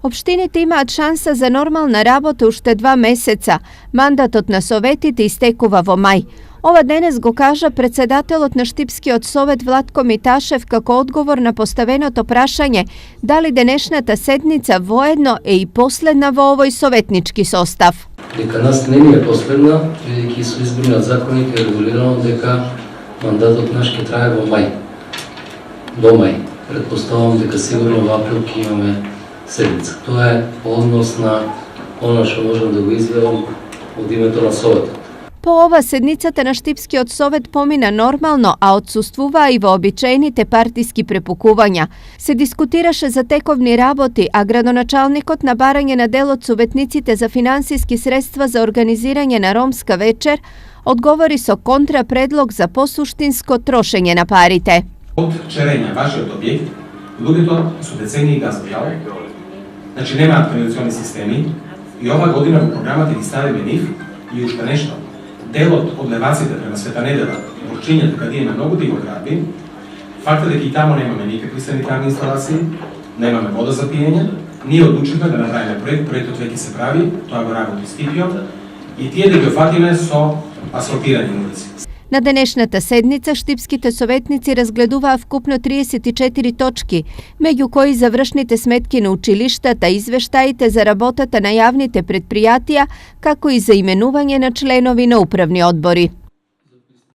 Общините имаат шанса за нормална работа уште 2 месеца. Мандатот на советите истекува во мај. Ова денес го кажа председателот на Штипскиот совет Владко Миташев како одговор на поставеното прашање дали денешната седница воедно е и последна во овој советнички состав. Дека нас не е последна, бидејќи со изборниот законник е регулирано дека мандатот наш ќе трае во мај. До мај. Предпоставам дека сигурно во април ќе имаме седница. Тоа е однос на она што можам да го изјавам од името на советот. По ова седницата на Штипскиот совет помина нормално, а отсуствуваа и вообичаените партиски препукувања. Се дискутираше за тековни работи, а градоначалникот на барање на дел од советниците за финансиски средства за организирање на ромска вечер одговори со контрапредлог за посуштинско трошење на парите. Од вчерења вашиот објект, луѓето со децении газ бил, значи немаат канализациони системи и ова година во програмата ги ставиме нив и уште нешто. Делот од леваците према Света Недела, Борчињата, каде има многу дивоградби, фактот дека и тамо немаме никакви санитарни инсталации, немаме вода за пиење, ние одлучивме да направиме проект, проектот веќе се прави, тоа го работи Скипјо, и тие да ги офатиме со асфалтирани улици. На денешната седница штипските советници разгледуваа вкупно 34 точки, меѓу кои завршните сметки на училиштата, извештаите за работата на јавните предпријатија, како и за именување на членови на управни одбори.